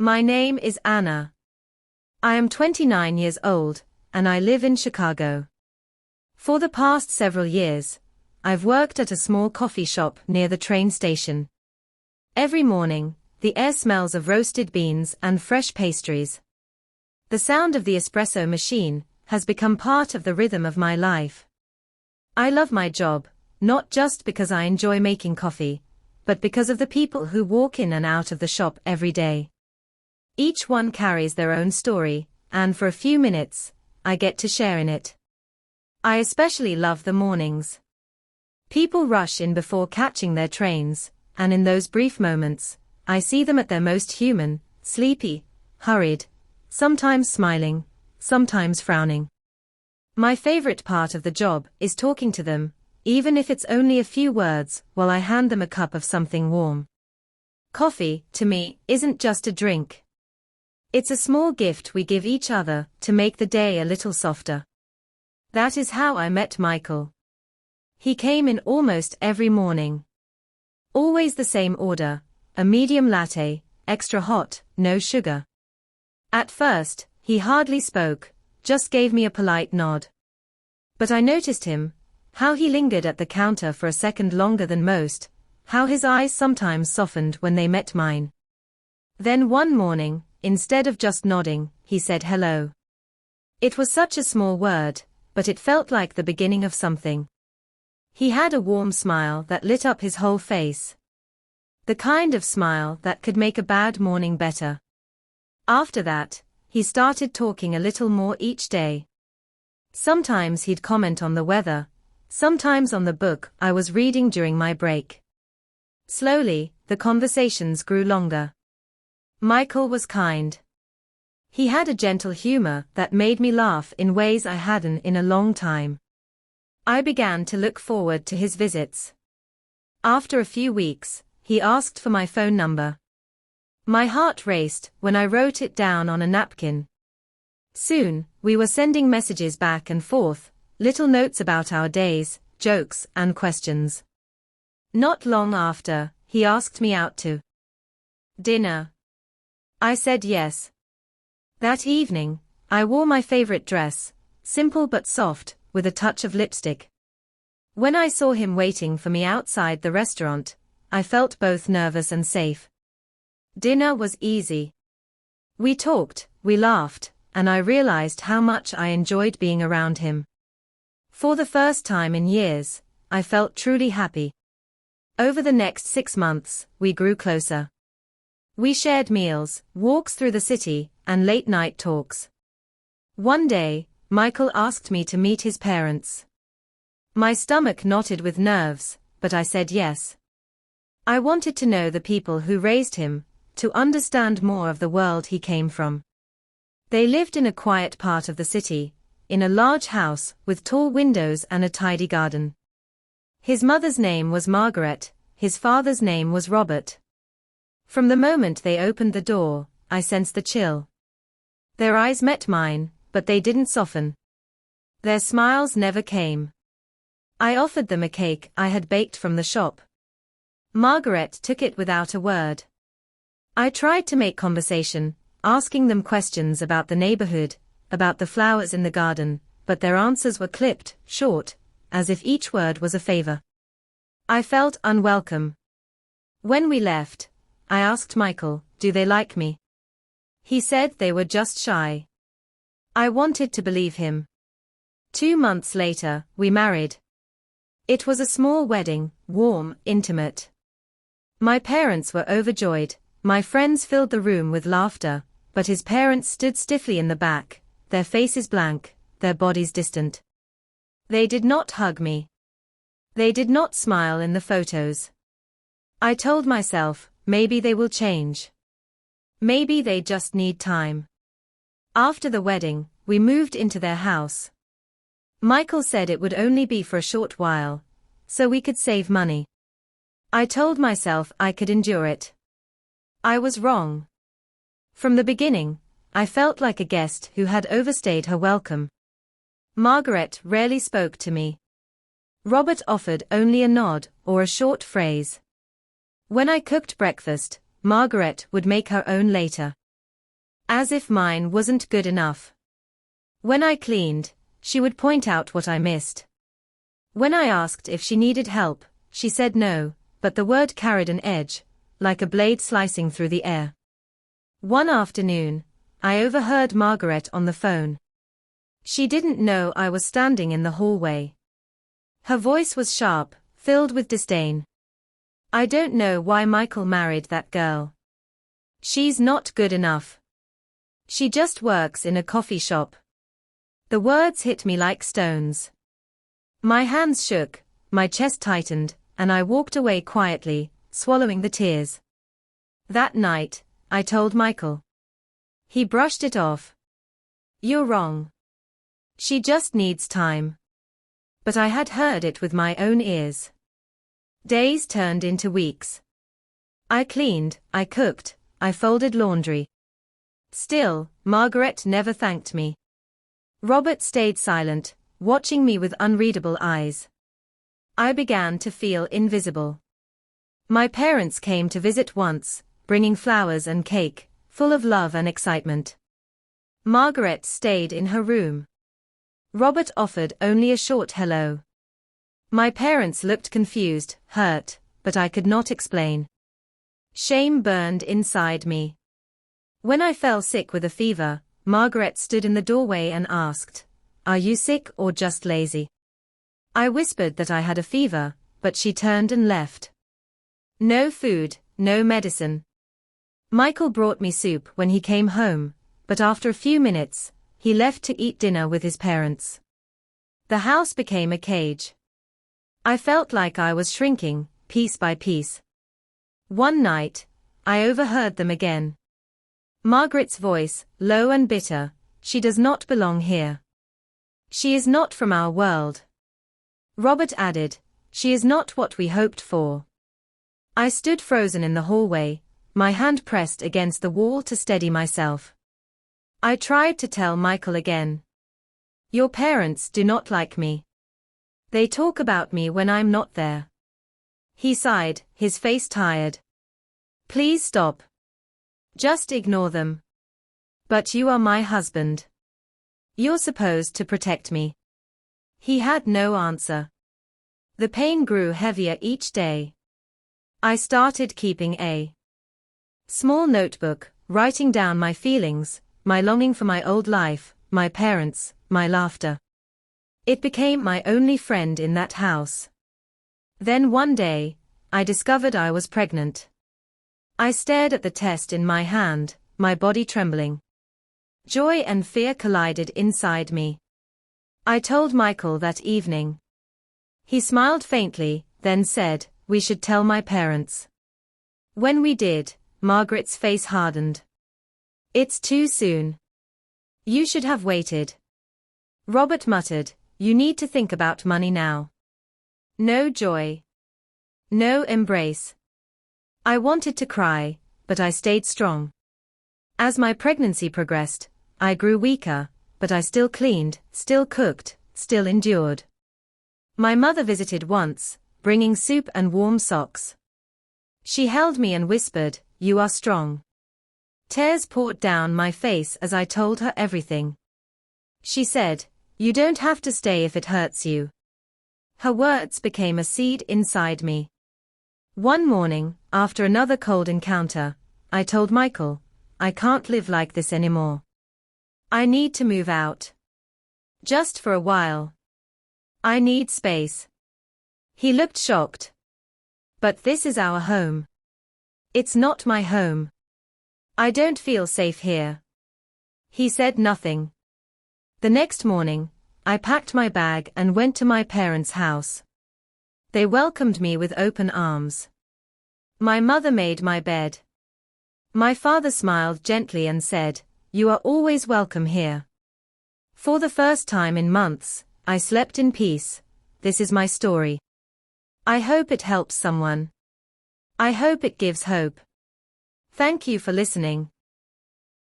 My name is Anna. I am 29 years old, and I live in Chicago. For the past several years, I've worked at a small coffee shop near the train station. Every morning, the air smells of roasted beans and fresh pastries. The sound of the espresso machine has become part of the rhythm of my life. I love my job, not just because I enjoy making coffee, but because of the people who walk in and out of the shop every day. Each one carries their own story, and for a few minutes, I get to share in it. I especially love the mornings. People rush in before catching their trains, and in those brief moments, I see them at their most human, sleepy, hurried, sometimes smiling, sometimes frowning. My favorite part of the job is talking to them, even if it's only a few words, while I hand them a cup of something warm. Coffee, to me, isn't just a drink. It's a small gift we give each other to make the day a little softer. That is how I met Michael. He came in almost every morning. Always the same order, a medium latte, extra hot, no sugar. At first, he hardly spoke, just gave me a polite nod. But I noticed him, how he lingered at the counter for a second longer than most, how his eyes sometimes softened when they met mine. Then one morning, instead of just nodding, he said hello. It was such a small word, but it felt like the beginning of something. He had a warm smile that lit up his whole face. The kind of smile that could make a bad morning better. After that, he started talking a little more each day. Sometimes he'd comment on the weather, sometimes on the book I was reading during my break. Slowly, the conversations grew longer. Michael was kind. He had a gentle humor that made me laugh in ways I hadn't in a long time. I began to look forward to his visits. After a few weeks, he asked for my phone number. My heart raced when I wrote it down on a napkin. Soon, we were sending messages back and forth, little notes about our days, jokes, and questions. Not long after, he asked me out to dinner. I said yes. That evening, I wore my favorite dress, simple but soft, with a touch of lipstick. When I saw him waiting for me outside the restaurant, I felt both nervous and safe. Dinner was easy. We talked, we laughed, and I realized how much I enjoyed being around him. For the first time in years, I felt truly happy. Over the next 6 months, we grew closer. We shared meals, walks through the city, and late-night talks. One day, Michael asked me to meet his parents. My stomach knotted with nerves, but I said yes. I wanted to know the people who raised him, to understand more of the world he came from. They lived in a quiet part of the city, in a large house with tall windows and a tidy garden. His mother's name was Margaret, his father's name was Robert. From the moment they opened the door, I sensed the chill. Their eyes met mine, but they didn't soften. Their smiles never came. I offered them a cake I had baked from the shop. Margaret took it without a word. I tried to make conversation, asking them questions about the neighborhood, about the flowers in the garden, but their answers were clipped, short, as if each word was a favor. I felt unwelcome. When we left, I asked Michael, "Do they like me?" He said they were just shy. I wanted to believe him. 2 months later, we married. It was a small wedding, warm, intimate. My parents were overjoyed, my friends filled the room with laughter, but his parents stood stiffly in the back, their faces blank, their bodies distant. They did not hug me. They did not smile in the photos. I told myself, maybe they will change. Maybe they just need time. After the wedding, we moved into their house. Michael said it would only be for a short while, so we could save money. I told myself I could endure it. I was wrong. From the beginning, I felt like a guest who had overstayed her welcome. Margaret rarely spoke to me. Robert offered only a nod or a short phrase. When I cooked breakfast, Margaret would make her own later. As if mine wasn't good enough. When I cleaned, she would point out what I missed. When I asked if she needed help, she said no, but the word carried an edge, like a blade slicing through the air. One afternoon, I overheard Margaret on the phone. She didn't know I was standing in the hallway. Her voice was sharp, filled with disdain. I don't know why Michael married that girl. She's not good enough. She just works in a coffee shop. The words hit me like stones. My hands shook, my chest tightened, and I walked away quietly, swallowing the tears. That night, I told Michael. He brushed it off. You're wrong. She just needs time. But I had heard it with my own ears. Days turned into weeks. I cleaned, I cooked, I folded laundry. Still, Margaret never thanked me. Robert stayed silent, watching me with unreadable eyes. I began to feel invisible. My parents came to visit once, bringing flowers and cake, full of love and excitement. Margaret stayed in her room. Robert offered only a short hello. My parents looked confused, hurt, but I could not explain. Shame burned inside me. When I fell sick with a fever, Margaret stood in the doorway and asked, "Are you sick or just lazy?" I whispered that I had a fever, but she turned and left. No food, no medicine. Michael brought me soup when he came home, but after a few minutes, he left to eat dinner with his parents. The house became a cage. I felt like I was shrinking, piece by piece. One night, I overheard them again. Margaret's voice, low and bitter, "She does not belong here. She is not from our world." Robert added, "She is not what we hoped for." I stood frozen in the hallway, my hand pressed against the wall to steady myself. I tried to tell Michael again. "Your parents do not like me. They talk about me when I'm not there." He sighed, his face tired. "Please stop. Just ignore them. But you are my husband. You're supposed to protect me." He had no answer. The pain grew heavier each day. I started keeping a small notebook, writing down my feelings, my longing for my old life, my parents, my laughter. It became my only friend in that house. Then one day, I discovered I was pregnant. I stared at the test in my hand, my body trembling. Joy and fear collided inside me. I told Michael that evening. He smiled faintly, then said, "We should tell my parents." When we did, Margaret's face hardened. "It's too soon. You should have waited." Robert muttered, "You need to think about money now." No joy. No embrace. I wanted to cry, but I stayed strong. As my pregnancy progressed, I grew weaker, but I still cleaned, still cooked, still endured. My mother visited once, bringing soup and warm socks. She held me and whispered, "You are strong." Tears poured down my face as I told her everything. She said, "You don't have to stay if it hurts you." Her words became a seed inside me. One morning, after another cold encounter, I told Michael, "I can't live like this anymore. I need to move out. Just for a while. I need space." He looked shocked. "But this is our home." "It's not my home. I don't feel safe here." He said nothing. The next morning, I packed my bag and went to my parents' house. They welcomed me with open arms. My mother made my bed. My father smiled gently and said, "You are always welcome here." For the first time in months, I slept in peace. This is my story. I hope it helps someone. I hope it gives hope. Thank you for listening.